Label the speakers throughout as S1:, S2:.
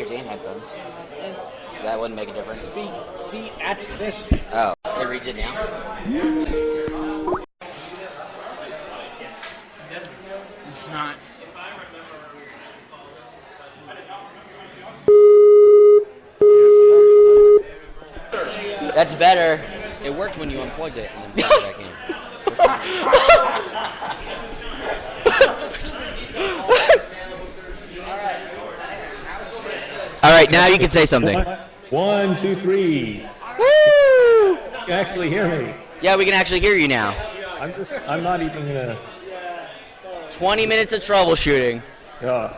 S1: speakers and headphones. That wouldn't make a difference.
S2: See, that's this.
S1: Oh, it reads it now?
S2: It's not.
S1: That's better. It worked when you unplugged it and then plugged it back in. All right, now you can say something.
S3: 1, 2, 3.
S1: Woo!
S3: You can actually hear me.
S1: Yeah, we can actually hear you now.
S3: I'm not even gonna.
S1: 20 minutes of troubleshooting.
S3: Yeah,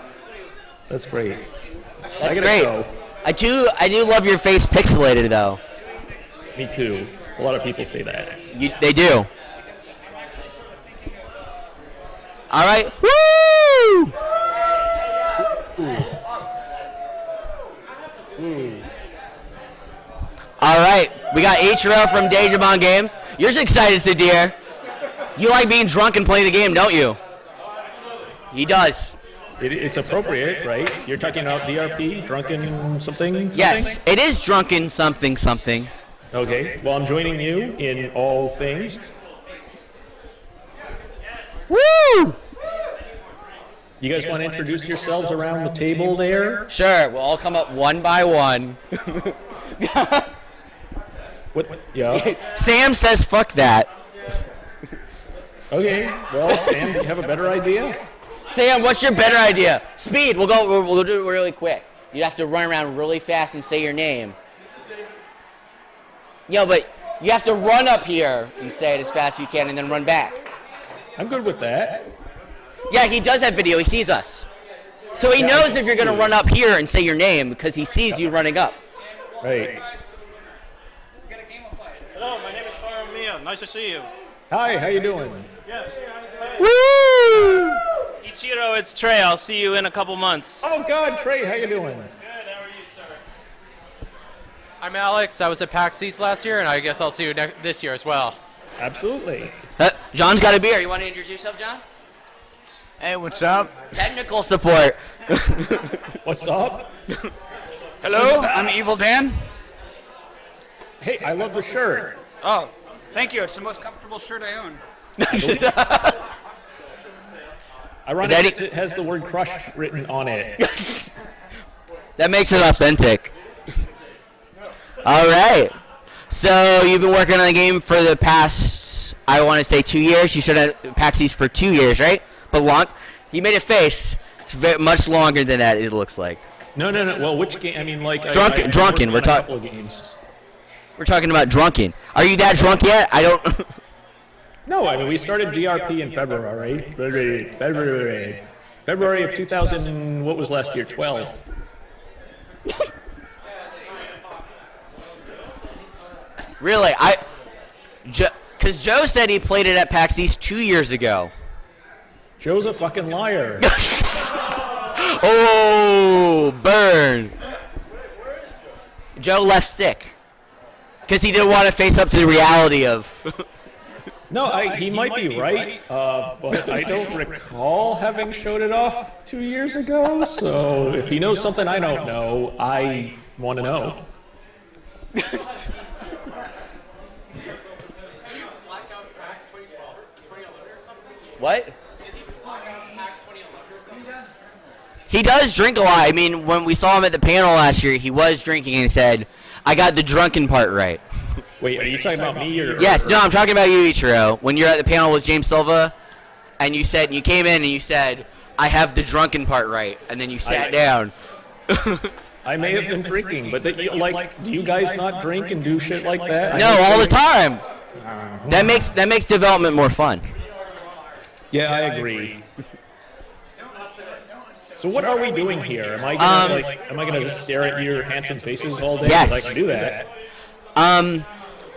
S3: that's great.
S1: That's great.
S3: Go.
S1: I do love your face pixelated though.
S3: Me too. A lot of people say that.
S1: They do. All right. Woo!
S3: Ooh.
S1: All right. We got Ichiro from Dejobaan Games. You're just excited to sit here. You like being drunk and playing the game, don't you? He does.
S3: It's appropriate, right? You're talking about DRP, drunken something?
S1: Yes, it is drunken something something.
S3: Okay, well, I'm joining you in all things.
S1: Woo!
S3: You guys want to introduce yourselves around the table there?
S1: Sure, we'll all come up one by one.
S3: What? Yeah.
S1: Sam says fuck that.
S3: Okay, well, Sam, do you have a better idea?
S1: Sam, what's your better idea? Speed, we'll do it really quick. You'd have to run around really fast and say your name. Yeah, but you have to run up here and say it as fast as you can and then run back.
S3: I'm good with that.
S1: Yeah, he does have video. He sees us. So he knows if you're going to run up here and say your name because he sees you running up.
S3: Right.
S4: Hello, my name is Taro Mia. Nice to see you.
S3: Hi, how you doing?
S4: Yes.
S1: Woo!
S4: Ichiro, it's Trey. I'll see you in a couple months.
S3: Oh, God, Trey, how you doing?
S4: Good. How are you, sir?
S5: I'm Alex. I was at PAX East last year, and I guess I'll see you this year as well.
S3: Absolutely.
S1: John's got a beer. You want to introduce yourself, John?
S2: Hey, what's up?
S1: Technical support.
S3: What's up?
S2: Hello, I'm Evil Dan.
S3: Hey, I love the shirt.
S2: Oh, thank you. It's the most comfortable shirt I own.
S3: Ironic, it has the word crush written on it.
S1: That makes it authentic. All right. So you've been working on the game for the past, I want to say 2 years. You should have PAX East for 2 years, right? But long. He made a face. It's much longer than that, it looks like.
S3: No. Well, which game? I mean, like...
S1: Drunken. We're talking about Drunken. Are you that drunk yet? I don't...
S3: No, I mean, we started DRP in February. February of 2000, what was last year? 12.
S1: Really? Because Joe said he played it at PAX East 2 years ago.
S3: Joe's a fucking liar.
S1: Oh, burn. Joe left sick. Because he didn't want to face up to the reality of...
S3: No, he might be right, but I don't recall having showed it off 2 years ago, so if he knows something I don't know, I want to know.
S1: What? He does drink a lot. I mean, when we saw him at the panel last year, he was drinking and he said, I got the drunken part right.
S3: Wait, are you talking about me or...
S1: Yes, no, I'm talking about you, Ichiro. When you're at the panel with James Silva, and you came in and you said, I have the drunken part right, and then you sat down.
S3: I may have been drinking, but do you guys not drink and do shit like that?
S1: No, all the time. That makes development more fun.
S3: Yeah, I agree. So what are we doing here? Am I gonna just stare at your handsome faces all day?
S1: Yes.
S3: I can do that.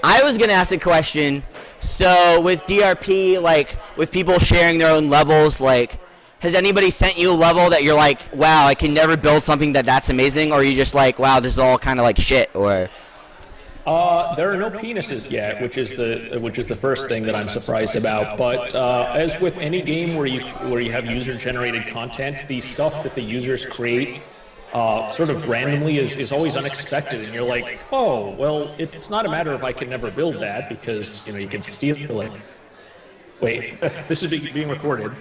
S1: I was gonna ask a question. So with DRP, like with people sharing their own levels, like has anybody sent you a level that you're like, wow, I can never build something that's amazing, or are you just like, wow, this is all kind of like shit, or?
S3: There are no penises yet, which is the first thing that I'm surprised about. But as with any game where you have user-generated content, the stuff that the users create sort of randomly is always unexpected, and you're like, oh, well, it's not a matter of I can never build that because you can steal it. Wait, this is being recorded.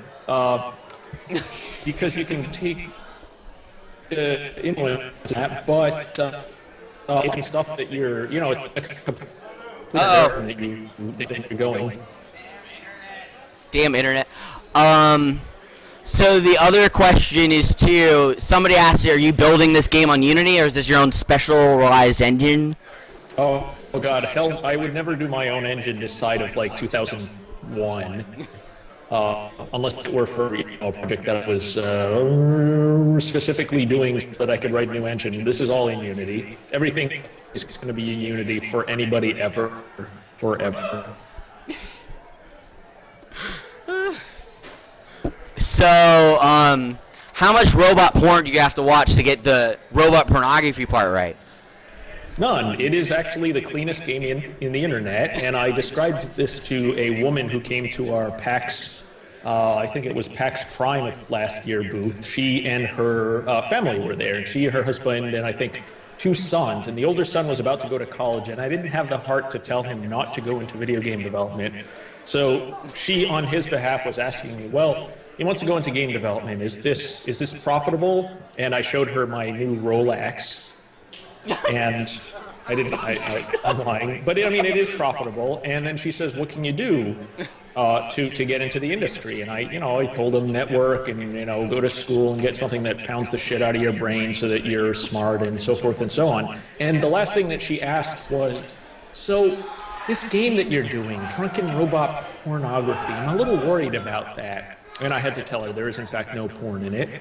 S3: Because you can take influence that, but it's stuff that you're, that you're going.
S1: Damn internet. So the other question is too, somebody asked, are you building this game on Unity or is this your own specialized engine?
S3: Oh god, hell, I would never do my own engine this side of like 2001. Unless it were for a project that was specifically doing so that I could write a new engine. This is all in Unity. Everything is going to be in Unity for anybody ever, forever.
S1: So, how much robot porn do you have to watch to get the robot pornography part right?
S3: None. It is actually the cleanest game in the internet, and I described this to a woman who came to our PAX, I think it was PAX Prime of last year booth. She and her family were there, and she, her husband, and I think 2 sons, and the older son was about to go to college, and I didn't have the heart to tell him not to go into video game development. So she, on his behalf, was asking me, well, he wants to go into game development. Is this profitable? And I showed her my new Rolex. And I'm lying, but I mean, it is profitable. And then she says, what can you do to get into the industry? And I told them network and, go to school and get something that pounds the shit out of your brain so that you're smart and so forth and so on. And the last thing that she asked was, so this game that you're doing, Drunken Robot Pornography, I'm a little worried about that. And I had to tell her there is in fact no porn in it.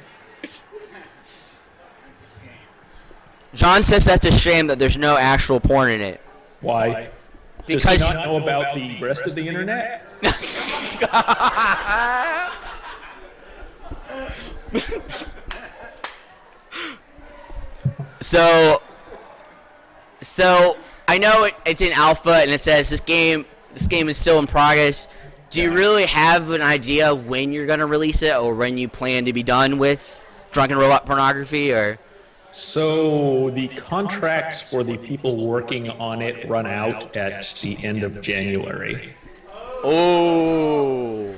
S1: John says that's a shame that there's no actual porn in it.
S3: Why?
S1: Because
S3: does he not know about the rest of the internet?
S1: So I know it's in alpha and it says this game is still in progress. Do you really have an idea of when you're going to release it or when you plan to be done with Drunken Robot Pornography? Or
S3: so the contracts for the people working on it run out at the end of January.
S1: Oh.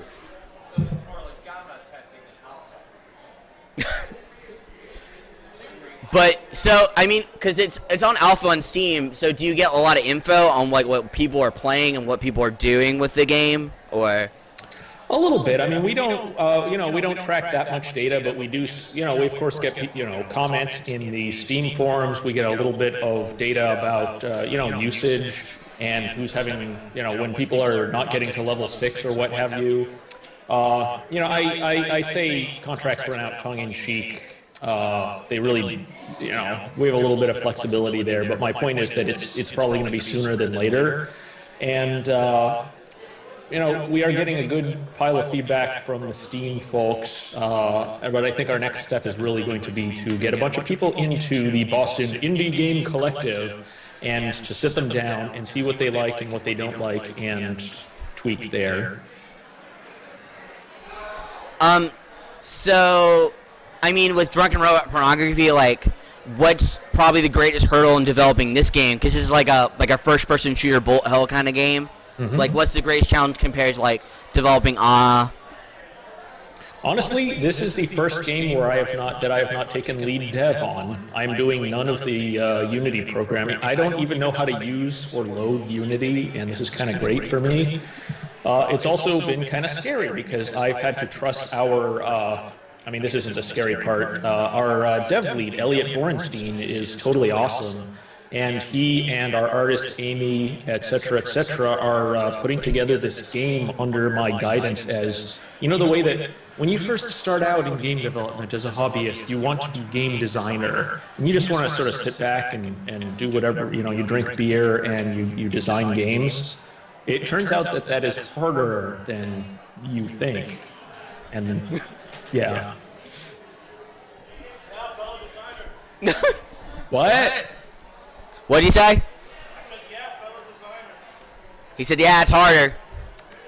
S1: But so I mean, because it's on alpha on Steam. So do you get a lot of info on like what people are playing and what people are doing with the game, or?
S3: A little bit. I mean, we don't, we don't track that much data, but we do, we of course get, comments in the Steam forums. We get a little bit of data about, usage and who's having, when people are not getting to level 6 or what have you. I say contracts run out tongue in cheek. They really, we have a little bit of flexibility there, but my point is that it's probably going to be sooner than later. And, we are getting a good pile of feedback from the Steam folks, but I think our next step is really going to be to get a bunch of people into the Boston Indie Game Collective and to sit them down and see what they like and what they don't like and tweak there.
S1: So, I mean, with Drunken Robot Pornography, like, what's probably the greatest hurdle in developing this game? Because this is like a first-person shooter bullet hell kind of game. Mm-hmm. Like, what's the greatest challenge compared to like developing
S3: Honestly, this is the first game where I have not taken lead dev on. I'm doing none of the Unity programming. I don't even know how to use or load Unity, and this is kind of great for me. It's also been kind of scary because I've had to trust our. This isn't the scary part. Our dev lead, Elliot Borenstein, is totally awesome. And he and our artist, Amy, et cetera, are putting together this game under my guidance as, the way that when you first start out in game development as a hobbyist, you want to be game designer. And you just want to sort of sit back and do whatever, you drink beer and you design games. It turns out that is harder than you think. And then, yeah. What?
S1: What did he say? I said, yeah, fellow designer. He said, yeah, it's harder.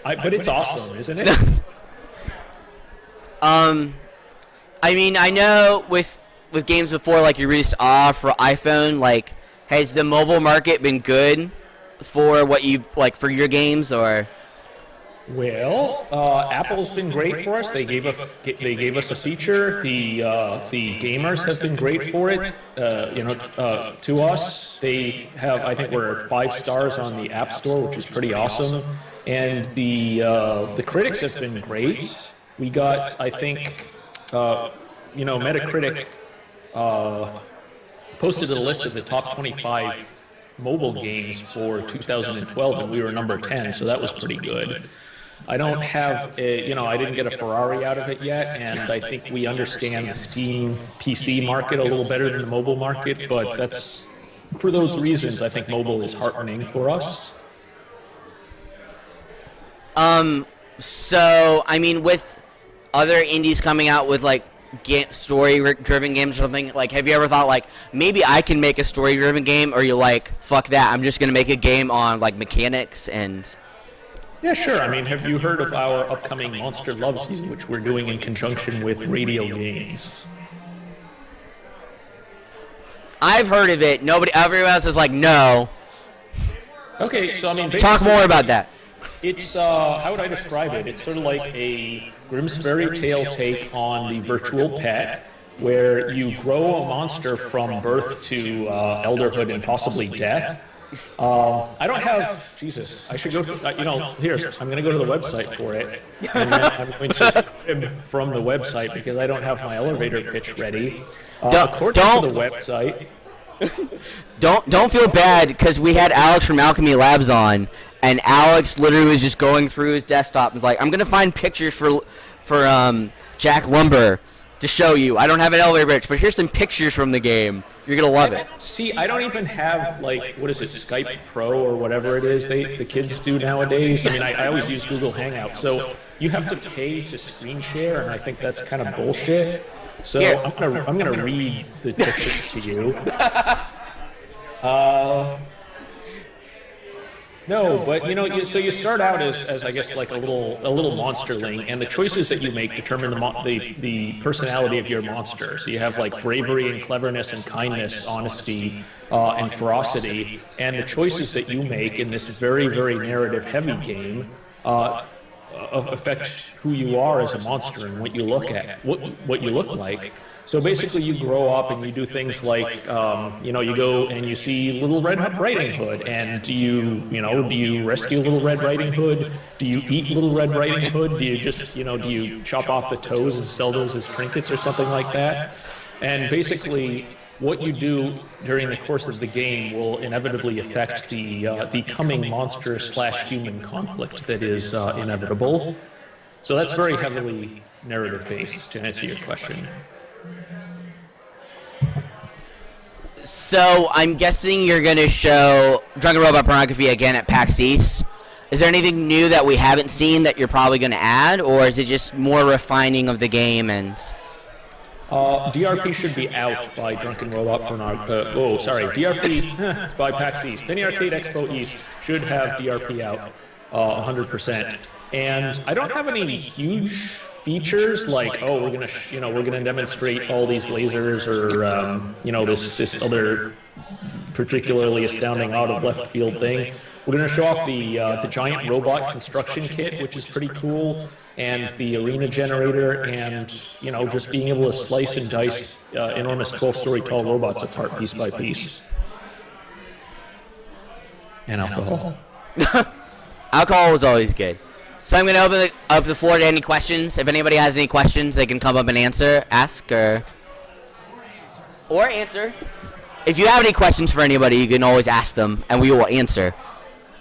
S3: But it's awesome, isn't it?
S1: I mean, I know with with games before, like you released for iPhone, like has the mobile market been good for what you like for your games or?
S3: Well, Apple's been great for us. They gave us a feature. The gamers have been great for it. To us, they have. I think we're 5 stars on the App Store, which is pretty awesome. And the critics have been great. We got, I think, Metacritic posted a list of the top 25 mobile games for 2012, and we were number 10, so that was pretty good. I don't have, I didn't get a Ferrari out of it yet, and I think we understand the Steam PC market a little better than the mobile market, but that's, for those reasons, I think mobile is heartening for us.
S1: So, I mean, with other indies coming out with, like, story-driven games or something, like, have you ever thought, like, maybe I can make a story-driven game, or you're like, fuck that, I'm just going to make a game on, like, mechanics and...
S3: Yeah, sure. I mean, have you heard of our upcoming Monster Loves You, which we're doing in conjunction with Radio Games?
S1: I've heard of it. Everyone else is like, no.
S3: Okay, so I mean...
S1: Talk more about that.
S3: It's, how would I describe it? It's sort of like a Grimm's Fairy Tale take on the virtual pet, where you grow a monster from birth to elderhood and possibly death. I don't have, Jesus, I should go, I'm going to go to the website for it, and then I'm going to trim from the website because I don't have my elevator pitch ready. According to the website...
S1: Don't feel bad, because we had Alex from Alchemy Labs on, and Alex literally was just going through his desktop and was like, I'm going to find pictures for Jack Lumber to show you. I don't have an elevator pitch, but here's some pictures from the game. You're going to love it.
S3: See, I don't even have, like, what is it, Skype Pro or whatever it is the kids do nowadays. I mean, I always use Google Hangout. So you have to pay to screen share, and I think that's kind of bullshit. So yeah. I'm gonna read the pictures to you. No, but so you start out as I guess like a little monsterling, and the choices that you make determine the personality of your monster. So you have like bravery and cleverness and kindness, honesty and ferocity, and the choices that you make in this very, very narrative-heavy game affect who you are as a monster and what you look at, what you look like. So basically, you grow up and you do things like, you go and you see Little Red Riding Hood, and do you rescue Little Red Riding Hood? Do you eat Little Red Riding Hood? Do you just, do you chop off the toes and sell those as trinkets or something like that? And basically, what you do during the course of the game will inevitably affect the coming monster/human conflict that is inevitable. So that's very heavily narrative-based, to answer your question.
S1: So I'm guessing you're going to show Drunken Robot Pornography again at PAX East. Is there anything new that we haven't seen that you're probably going to add, or is it just more refining of the game and...
S3: DRP should be out by Drunken Robot Pornography. DRP by PAX East. Penny Arcade Expo East should have DRP out 100%. And I don't have any huge features like, we're gonna demonstrate all these lasers, or this other particularly astounding out of left field thing. We're gonna show off the giant robot construction kit, which is pretty cool, and the arena generator, and just being able to slice and dice enormous 12-story tall robots apart piece by piece. And alcohol.
S1: Alcohol was always good. So I'm going to open up the floor to any questions. If anybody has any questions, they can come up and ask, or answer. If you have any questions for anybody, you can always ask them, and we will answer.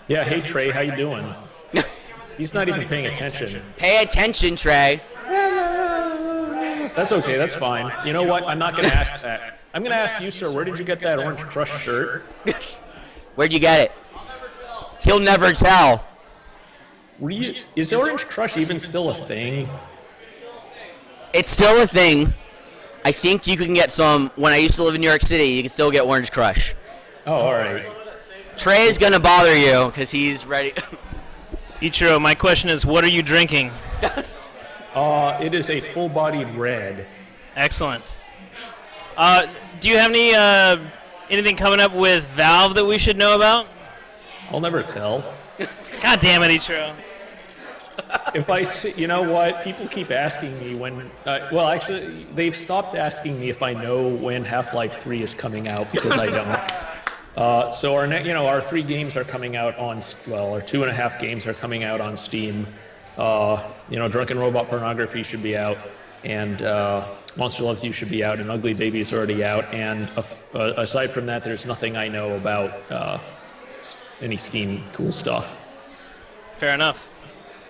S3: Yeah, hey Trey, how you doing? He's not even paying attention.
S1: Pay attention, Trey.
S3: That's okay, that's fine. You know what? I'm not going to ask that. I'm going to ask you, sir, where did you get that Orange Crush shirt?
S1: Where'd you get it? He'll never tell.
S3: Is Orange Crush even still a thing?
S1: It's still a thing. I think you can get some. When I used to live in New York City, you can still get Orange Crush.
S3: Oh, all right.
S1: Trey's gonna bother you because he's ready.
S4: Ichiro, my question is, what are you drinking?
S3: It is a full-bodied red.
S4: Excellent. Do you have any anything coming up with Valve that we should know about?
S3: I'll never tell.
S4: God damn it, Ichiro.
S3: If I see, you know what? People keep asking me when. Well, actually, they've stopped asking me if I know when Half-Life 3 is coming out because I don't. So our 3 games are coming out on. Well, our 2.5 games are coming out on Steam. Drunken Robot Pornography should be out, and Monster Loves You should be out, and Ugly Baby is already out. And aside from that, there's nothing I know about any Steam cool stuff.
S4: Fair enough.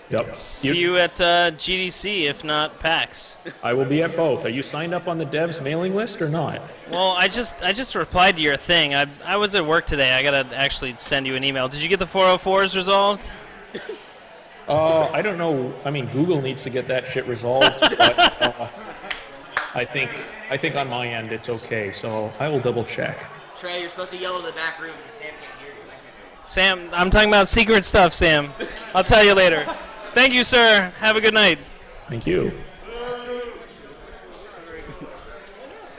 S3: Yep.
S4: See you at GDC, if not PAX.
S3: I will be at both. Are you signed up on the devs mailing list or not?
S4: Well, I just replied to your thing. I was at work today. I gotta actually send you an email. Did you get the 404s resolved?
S3: I don't know. I mean, Google needs to get that shit resolved. But, I think on my end it's okay. So I will double check.
S1: Trey, you're supposed to yell in the back room because Sam can't hear you.
S4: Sam, I'm talking about secret stuff, Sam. I'll tell you later. Thank you, sir. Have a good night.
S3: Thank you.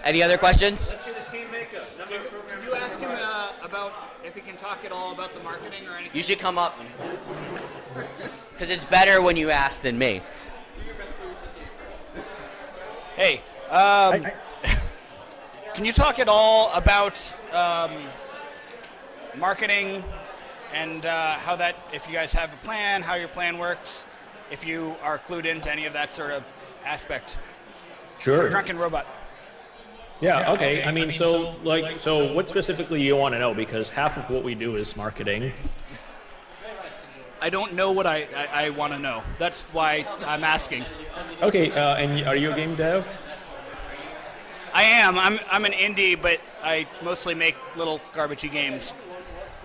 S1: Any other questions?
S2: Let's hear the team makeup. Can you ask him about if he can talk at all about the marketing or anything?
S1: You should come up. Because it's better when you ask than me.
S2: Hey, can you talk at all about marketing and how that, if you guys have a plan, how your plan works, if you are clued into any of that sort of aspect?
S3: Sure.
S2: Drunken Robot.
S3: Yeah, okay. I mean, so what specifically you want to know? Because half of what we do is marketing.
S2: I don't know what I want to know. That's why I'm asking.
S3: Okay, and are you a game dev?
S2: I am. I'm an indie, but I mostly make little garbagey games.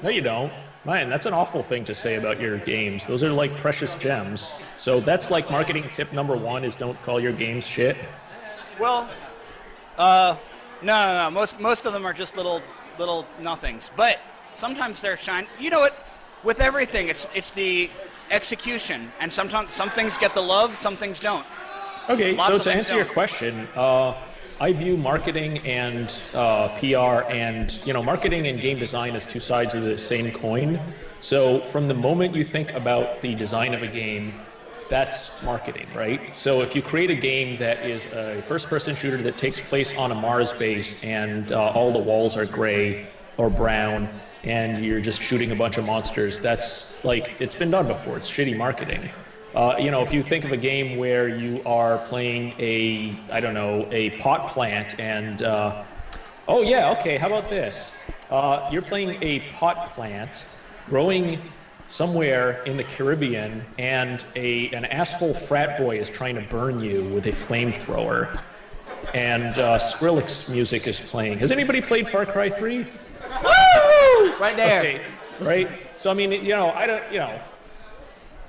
S3: No, you don't. Man, that's an awful thing to say about your games. Those are like precious gems. So that's like marketing tip number 1 is don't call your games shit.
S2: Well, no. Most of them are just little nothings. But sometimes they're shine. You know what? With everything, it's the execution, and sometimes some things get the love, some things don't.
S3: Okay,
S2: Lots
S3: so
S2: of
S3: to
S2: things
S3: answer your
S2: don't.
S3: question, I view marketing and PR and marketing and game design as 2 sides of the same coin. So from the moment you think about the design of a game, that's marketing, right? So if you create a game that is a first-person shooter that takes place on a Mars base and all the walls are gray or brown and you're just shooting a bunch of monsters, that's like, it's been done before. It's shitty marketing. If you think of a game where you are playing a pot plant and, oh yeah, okay, how about this? You're playing a pot plant growing somewhere in the Caribbean and an asshole frat boy is trying to burn you with a flamethrower. And Skrillex music is playing. Has anybody played Far Cry 3?
S1: Woo! Right there.
S3: Okay, right? So, I mean,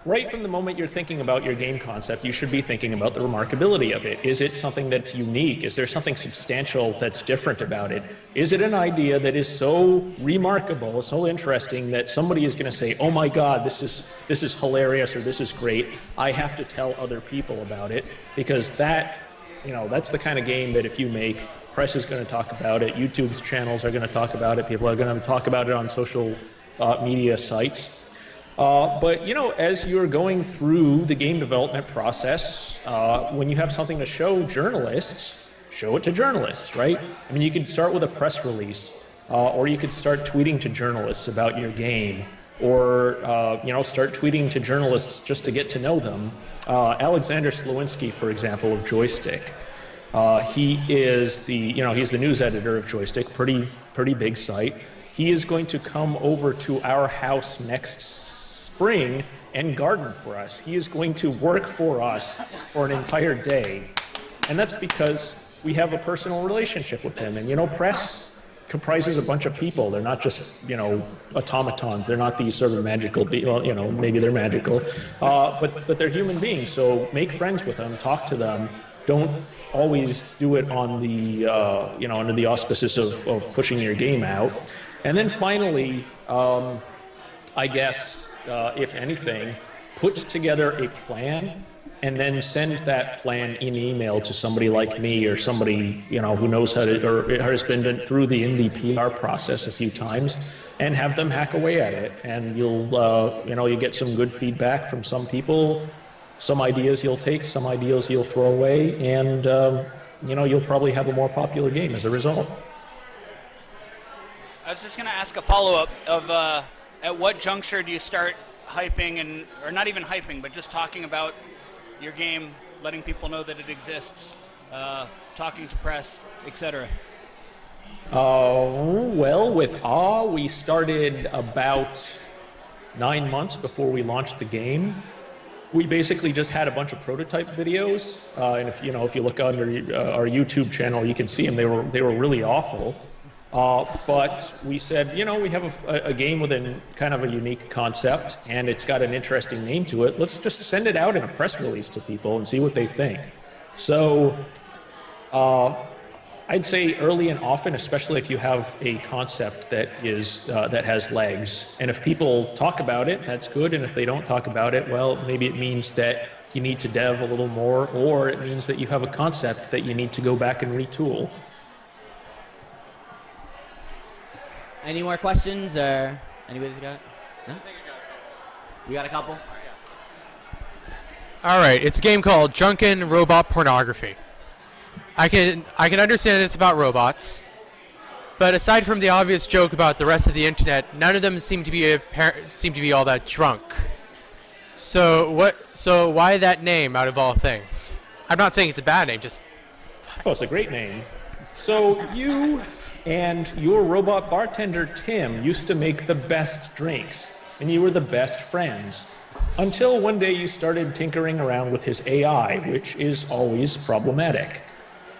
S3: right from the moment you're thinking about your game concept, you should be thinking about the remarkability of it. Is it something that's unique? Is there something substantial that's different about it? Is it an idea that is so remarkable, so interesting that somebody is going to say, oh my God, this is hilarious or this is great. I have to tell other people about it because that's the kind of game that if you make, press is going to talk about it, YouTube's channels are going to talk about it, people are going to talk about it on social media sites. But as you're going through the game development process, when you have something to show journalists, show it to journalists, right? I mean, you could start with a press release, or you could start tweeting to journalists about your game, or start tweeting to journalists just to get to know them. Alexander Slowinski, for example, of Joystick, he is he's the news editor of Joystick, pretty big site. He is going to come over to our house next spring and garden for us. He is going to work for us for an entire day. And that's because we have a personal relationship with him. And press comprises a bunch of people. They're not just, automatons. They're not these sort of magical, maybe they're magical, but they're human beings. So make friends with them, talk to them. Don't always do it on the, under the auspices of pushing your game out. And then finally, I guess, if anything, put together a plan and then send that plan in email to somebody like me or somebody, you know, who knows how to, or has been through the indie PR process a few times, and have them hack away at it. And you'll, you know, you get some good feedback from some people, some ideas you'll take, some ideas you'll throw away, and, you know, you'll probably have a more popular game as a result.
S2: I was just going to ask a follow-up of at what juncture do you start hyping, and or not even hyping, but just talking about your game, letting people know that it exists, talking to press, etc.?
S3: Well, with we started about 9 months before we launched the game. We basically just had a bunch of prototype videos, and if you look under our YouTube channel, you can see them. They were really awful. But we said, you know, we have a game with a kind of a unique concept, and it's got an interesting name to it. Let's just send it out in a press release to people and see what they think. So I'd say early and often, especially if you have a concept that is that has legs, and if people talk about it, that's good. And if they don't talk about it, well, maybe it means that you need to dev a little more, or it means that you have a concept that you need to go back and retool.
S1: Any more questions, or anybody's got? No? You got a couple?
S5: All right, it's a game called Drunken Robot Pornography. I can understand it's about robots, but aside from the obvious joke about the rest of the internet, none of them seem to be all that drunk. So why that name out of all things? I'm not saying it's a bad name, just
S3: Oh, it's a great name. So you and your robot bartender, Tim, used to make the best drinks, and you were the best friends. Until one day you started tinkering around with his AI, which is always problematic.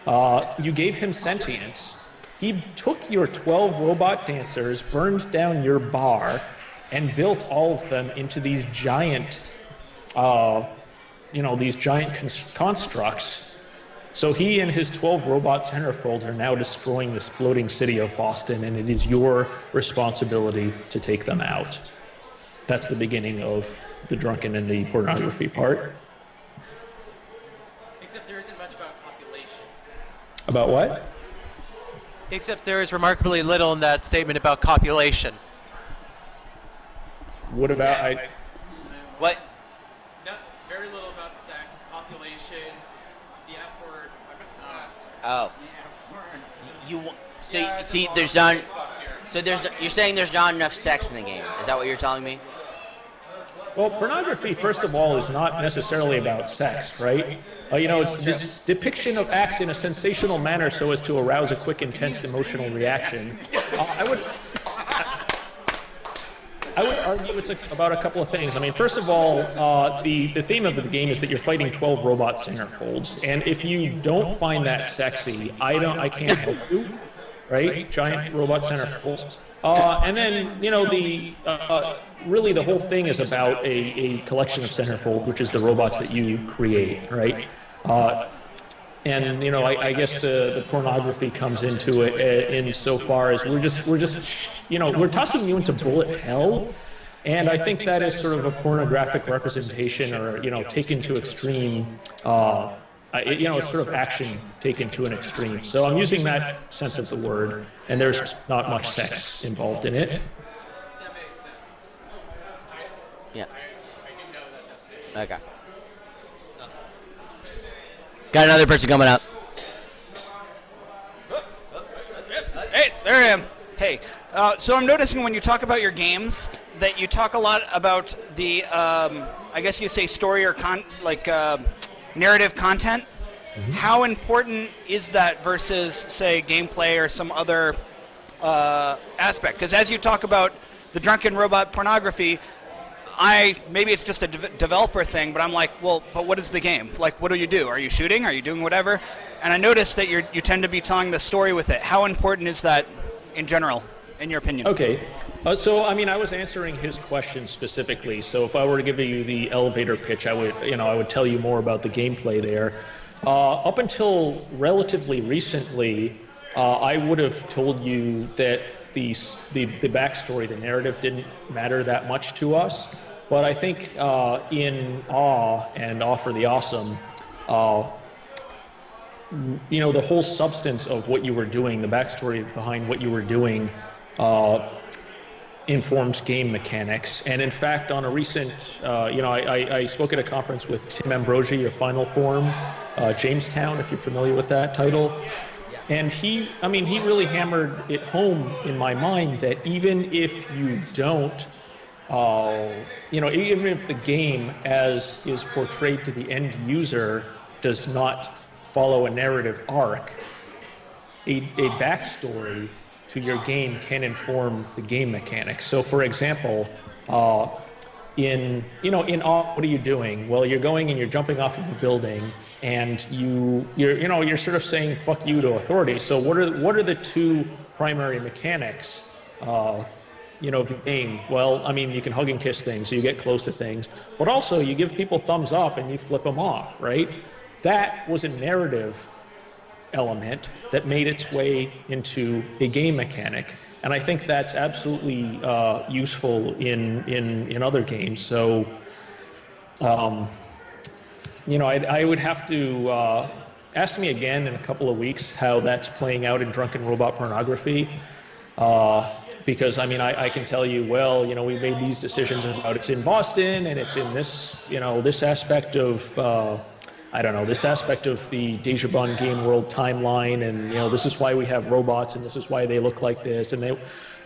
S3: You gave him sentience. He took your 12 robot dancers, burned down your bar, and built all of them into these giant, constructs. So he and his 12 robot centerfolds are now destroying this floating city of Boston, and it is your responsibility to take them out. That's the beginning of the drunken and the pornography part.
S5: except there isn't much about population.
S3: About what?
S5: Except there is remarkably little in that statement about copulation.
S3: What about
S1: What?
S5: No, very little about sex, population, the F word.
S1: Oh. You're saying there's not enough sex in the game. Is that what you're telling me?
S3: Well, pornography, first of all, is not necessarily about sex, right? It's this depiction of acts in a sensational manner so as to arouse a quick, intense emotional reaction. I would argue it's about a couple of things. I mean, first of all, the theme of the game is that you're fighting 12 robot centerfolds, and if you don't find that sexy, I can't help you, right? Giant robot centerfolds. And then, really the whole thing is about a collection of centerfold, which is the robots that you create, right? I guess the pornography comes into it insofar as we're tossing you into bullet hell, and I think that is sort of a pornographic representation, or taken to extreme. It's sort of action taken to an extreme. So I'm using that sense of the word, and there's not much sex involved in it.
S5: That makes sense.
S1: Yeah.
S5: I do know that definition.
S1: Okay. Got another person coming up.
S2: Hey, there I am. Hey, so I'm noticing when you talk about your games that you talk a lot about the, I guess you say story or narrative content. Mm-hmm. How important is that versus, say, gameplay or some other aspect? Because as you talk about the drunken robot pornography, maybe it's just a developer thing, but I'm like, well, but what is the game? Like, what do you do? Are you shooting? Are you doing whatever? And I noticed that you tend to be telling the story with it. How important is that in general, in your opinion?
S3: Okay. I was answering his question specifically. So if I were to give you the elevator pitch, I would tell you more about the gameplay there. Up until relatively recently, I would have told you that the backstory, the narrative, didn't matter that much to us. But I think in Awe and Awe for the Awesome, the whole substance of what you were doing, the backstory behind what you were doing, informed game mechanics. And in fact, on a recent, I spoke at a conference with Tim Ambrogi of Final Form, Jamestown, if you're familiar with that title. And he really hammered it home in my mind that even if you don't, even if the game as is portrayed to the end user does not follow a narrative arc, a backstory to your game can inform the game mechanics. So for example, in Awe, what are you doing? Well, you're going and you're jumping off of a building, and you're sort of saying fuck you to authority. So what are the two primary mechanics of the game? Well, I mean, you can hug and kiss things, so you get close to things, but also you give people thumbs up and you flip them off, right? That was a narrative element that made its way into a game mechanic, and I think that's absolutely useful in other games. So, I would have to ask me again in a couple of weeks how that's playing out in Drunken Robot Pornography. Because I can tell you, well, we made these decisions about it's in Boston and it's in this, this aspect of, this aspect of the Dejobaan Game World timeline, and this is why we have robots, and this is why they look like this, and they,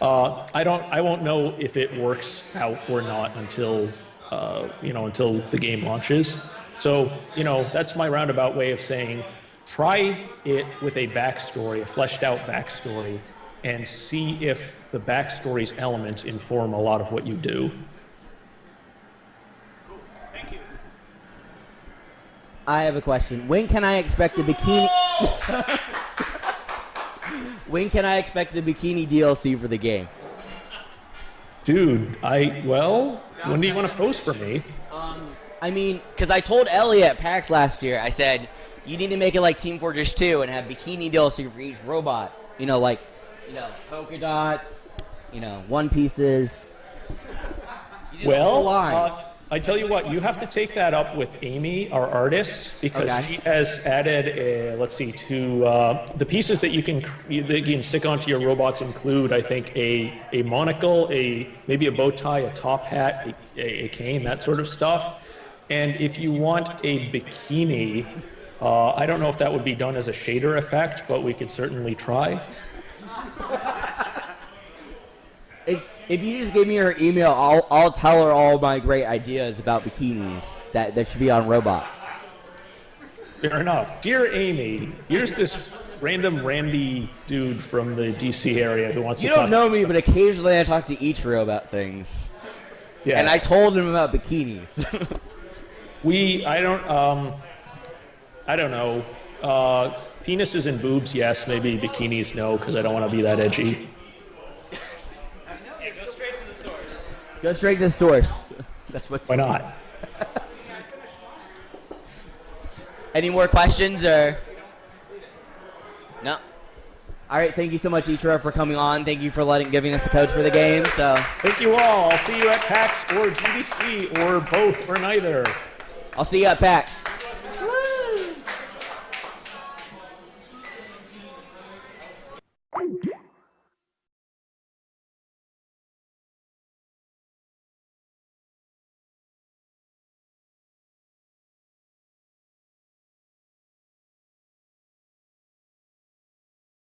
S3: I won't know if it works out or not until, until the game launches. So, that's my roundabout way of saying, try it with a backstory, a fleshed out backstory, and see if the backstory's elements inform a lot of what you do.
S2: Thank you.
S6: I have a question. When can I expect the bikini? When can I expect the bikini DLC for the game?
S3: Dude, when do you want to post for me?
S6: Because I told Ellie at PAX last year, I said, you need to make it like Team Fortress 2 and have bikini DLC for each robot. Polka dots, one pieces.
S3: Well, I tell you what, you have to take that up with Amy, our artist, because she has added, the pieces that you can stick onto your robots include, I think, a monocle, maybe a bow tie, a top hat, a cane, that sort of stuff. And if you want a bikini, I don't know if that would be done as a shader effect, but we could certainly try.
S6: If you just give me her email, I'll tell her all my great ideas about bikinis that should be on robots.
S3: Fair enough. Dear Amy, here's this random randy dude from the DC area who wants to talk.
S6: You don't know me, but occasionally I talk to Ichiro about things.
S3: Yes.
S6: And I told him about bikinis.
S3: I don't know. Penises and boobs, yes. Maybe bikinis, no, because I don't want to be that edgy.
S4: Yeah, go straight to the source.
S6: Go straight to the source. That's what.
S3: Why not?
S6: Any more questions or? No. All right. Thank you so much, Ichiro, for coming on. Thank you for giving us the code for the game. So.
S3: Thank you all. I'll see you at PAX or GDC or both or neither.
S6: I'll see you at PAX.